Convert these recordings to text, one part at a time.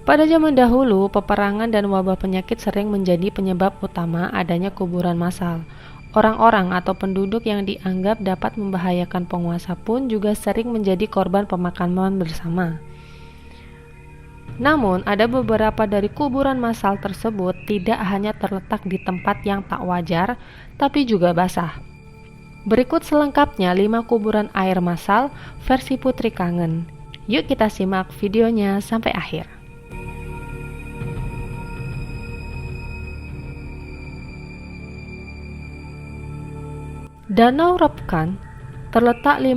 Pada zaman dahulu, peperangan dan wabah penyakit sering menjadi penyebab utama adanya kuburan massal. Orang-orang atau penduduk yang dianggap dapat membahayakan penguasa pun juga sering menjadi korban pemakaman bersama. Namun, ada beberapa dari kuburan massal tersebut tidak hanya terletak di tempat yang tak wajar, tapi juga basah. Berikut selengkapnya 5 kuburan air massal versi Putri Kangen. Yuk kita simak videonya sampai akhir. Danau Ropkan terletak 5.000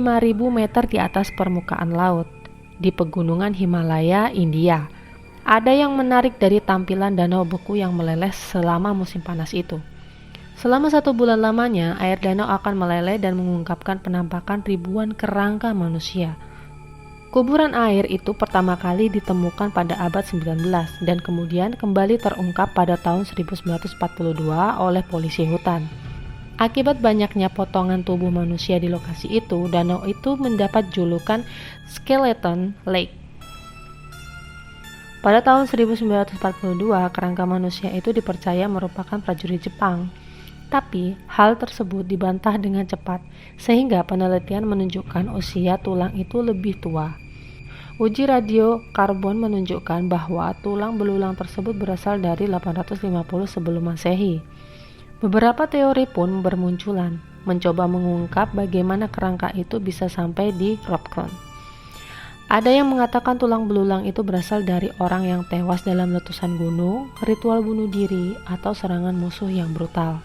meter di atas permukaan laut, di pegunungan Himalaya, India. Ada yang menarik dari tampilan danau beku yang meleleh selama musim panas itu. Selama 1 bulan lamanya, air danau akan meleleh dan mengungkapkan penampakan ribuan kerangka manusia. Kuburan air itu pertama kali ditemukan pada abad 19 dan kemudian kembali terungkap pada tahun 1942 oleh polisi hutan. Akibat banyaknya potongan tubuh manusia di lokasi itu, danau itu mendapat julukan Skeleton Lake. Pada tahun 1942, kerangka manusia itu dipercaya merupakan prajurit Jepang. Tapi, hal tersebut dibantah dengan cepat, sehingga penelitian menunjukkan usia tulang itu lebih tua. Uji radiokarbon menunjukkan bahwa tulang belulang tersebut berasal dari 850 sebelum Masehi. Beberapa teori pun bermunculan, mencoba mengungkap bagaimana kerangka itu bisa sampai di Ropkan. Ada yang mengatakan tulang belulang itu berasal dari orang yang tewas dalam letusan gunung, ritual bunuh diri, atau serangan musuh yang brutal.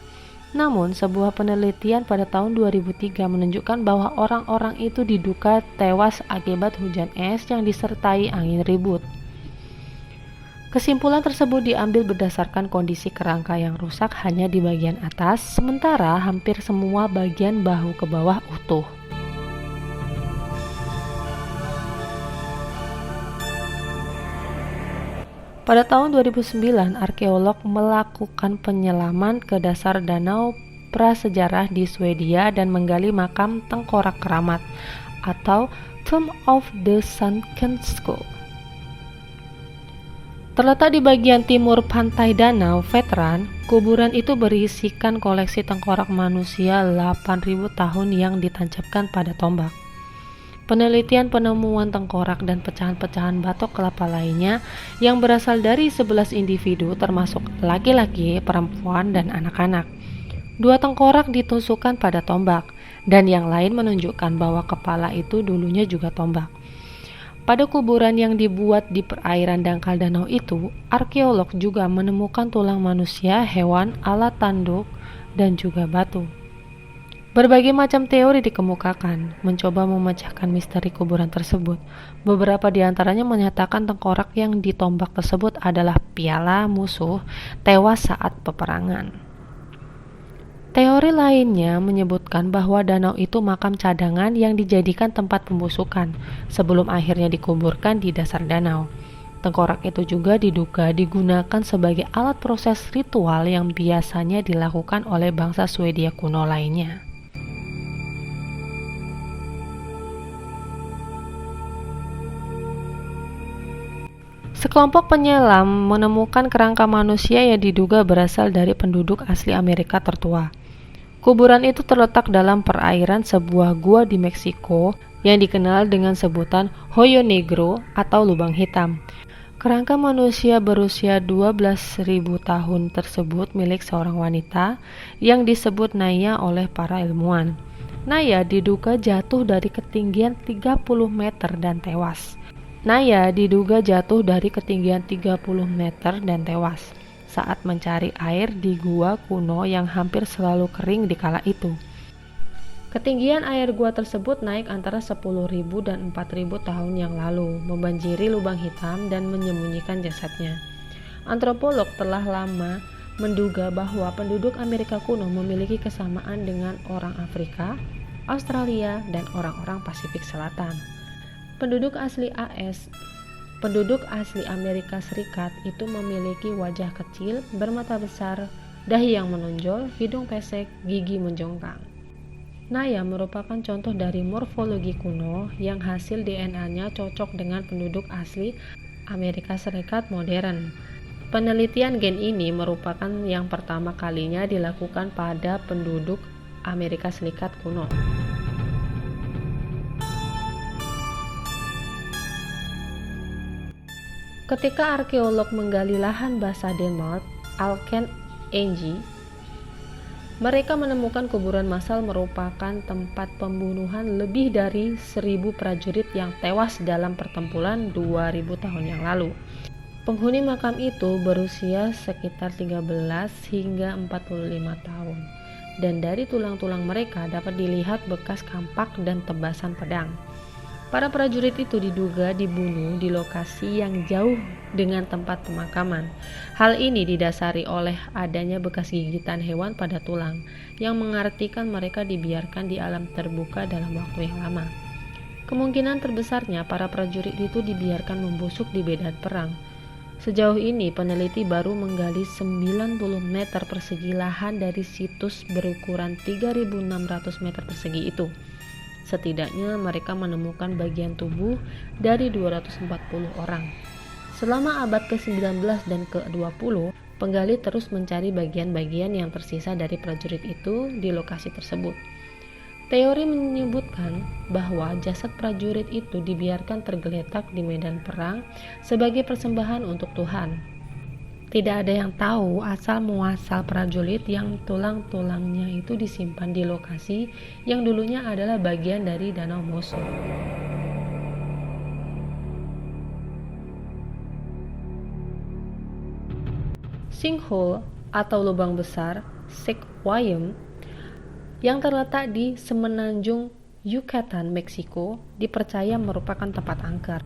Namun, sebuah penelitian pada tahun 2003 menunjukkan bahwa orang-orang itu diduga tewas akibat hujan es yang disertai angin ribut. Kesimpulan tersebut diambil berdasarkan kondisi kerangka yang rusak hanya di bagian atas, sementara hampir semua bagian bahu ke bawah utuh. Pada tahun 2009, arkeolog melakukan penyelaman ke dasar danau prasejarah di Swedia dan menggali makam tengkorak keramat atau Tomb of the Sunken Skull. Terletak di bagian timur pantai Danau Veteran, kuburan itu berisikan koleksi tengkorak manusia 8.000 tahun yang ditancapkan pada tombak. Penelitian penemuan tengkorak dan pecahan-pecahan batok kelapa lainnya yang berasal dari 11 individu termasuk laki-laki, perempuan, dan anak-anak. 2 tengkorak ditusukkan pada tombak, dan yang lain menunjukkan bahwa kepala itu dulunya juga tombak. Pada kuburan yang dibuat di perairan dangkal danau itu, arkeolog juga menemukan tulang manusia, hewan, alat tanduk, dan juga batu. Berbagai macam teori dikemukakan, mencoba memecahkan misteri kuburan tersebut. Beberapa di antaranya menyatakan tengkorak yang ditombak tersebut adalah piala musuh tewas saat peperangan. Teori lainnya menyebutkan bahwa danau itu makam cadangan yang dijadikan tempat pembusukan sebelum akhirnya dikuburkan di dasar danau. Tengkorak itu juga diduga digunakan sebagai alat proses ritual yang biasanya dilakukan oleh bangsa Swedia kuno lainnya. Sekelompok penyelam menemukan kerangka manusia yang diduga berasal dari penduduk asli Amerika tertua. Kuburan itu terletak dalam perairan sebuah gua di Meksiko yang dikenal dengan sebutan Hoyo Negro atau lubang hitam. Kerangka manusia berusia 12.000 tahun tersebut milik seorang wanita yang disebut Naya oleh para ilmuwan. Naya diduga jatuh dari ketinggian 30 meter dan tewas. Naya diduga jatuh dari ketinggian 30 meter dan tewas saat mencari air di gua kuno yang hampir selalu kering di kala itu. Ketinggian air gua tersebut naik antara 10.000 dan 4.000 tahun yang lalu, membanjiri lubang hitam dan menyembunyikan jasadnya. Antropolog telah lama menduga bahwa penduduk Amerika kuno memiliki kesamaan dengan orang Afrika, Australia, dan orang-orang Pasifik Selatan. Penduduk asli Amerika Serikat itu memiliki wajah kecil, bermata besar, dahi yang menonjol, hidung pesek, gigi menjongkang. Naya merupakan contoh dari morfologi kuno yang hasil DNA-nya cocok dengan penduduk asli Amerika Serikat modern. Penelitian gen ini merupakan yang pertama kalinya dilakukan pada penduduk Amerika Serikat kuno. Ketika arkeolog menggali lahan basah Denmark, Alken Engi, mereka menemukan kuburan massal merupakan tempat pembunuhan lebih dari 1.000 prajurit yang tewas dalam pertempuran 2.000 tahun yang lalu. Penghuni makam itu berusia sekitar 13 hingga 45 tahun, dan dari tulang-tulang mereka dapat dilihat bekas kampak dan tebasan pedang. Para prajurit itu diduga dibunuh di lokasi yang jauh dengan tempat pemakaman. Hal ini didasari oleh adanya bekas gigitan hewan pada tulang, yang mengartikan mereka dibiarkan di alam terbuka dalam waktu yang lama. Kemungkinan terbesarnya para prajurit itu dibiarkan membusuk di medan perang. Sejauh ini peneliti baru menggali 90 meter persegi lahan dari situs berukuran 3.600 meter persegi itu. Setidaknya mereka menemukan bagian tubuh dari 240 orang. Selama abad ke-19 dan ke-20, penggali terus mencari bagian-bagian yang tersisa dari prajurit itu di lokasi tersebut. Teori menyebutkan bahwa jasad prajurit itu dibiarkan tergeletak di medan perang sebagai persembahan untuk Tuhan. Tidak ada yang tahu asal-muasal prajurit yang tulang-tulangnya itu disimpan di lokasi yang dulunya adalah bagian dari Danau Mosul. Sinkhole atau lubang besar Sequoiam yang terletak di semenanjung Yucatan, Meksiko, dipercaya merupakan tempat angker.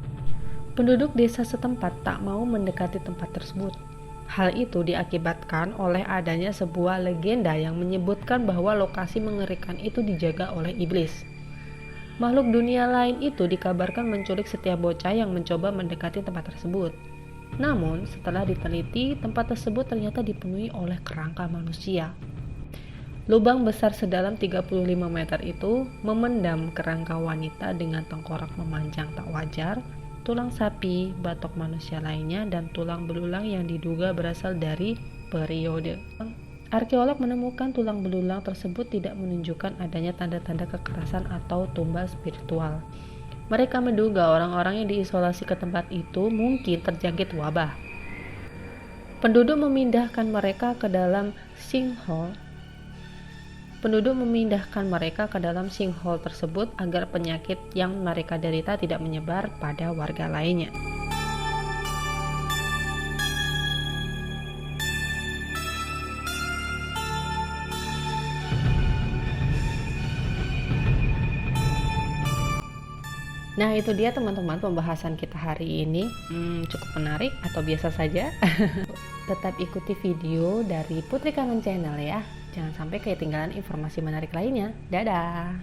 Penduduk desa setempat tak mau mendekati tempat tersebut. Hal itu diakibatkan oleh adanya sebuah legenda yang menyebutkan bahwa lokasi mengerikan itu dijaga oleh iblis. Makhluk dunia lain itu dikabarkan menculik setiap bocah yang mencoba mendekati tempat tersebut. Namun, setelah diteliti, tempat tersebut ternyata dipenuhi oleh kerangka manusia. Lubang besar sedalam 35 meter itu memendam kerangka wanita dengan tengkorak memanjang tak wajar, tulang sapi, batok manusia lainnya, dan tulang belulang yang diduga berasal dari periode. Arkeolog menemukan tulang belulang tersebut tidak menunjukkan adanya tanda-tanda kekerasan atau tumbal spiritual. Mereka menduga orang-orang yang diisolasi ke tempat itu mungkin terjangkit wabah. Penduduk memindahkan mereka ke dalam sinkhole tersebut agar penyakit yang mereka derita tidak menyebar pada warga lainnya. Nah, itu dia teman-teman pembahasan kita hari ini. Cukup menarik atau biasa saja? Tetap ikuti video dari Putri Kamen Channel ya. Jangan sampai ketinggalan informasi menarik lainnya. Dadah!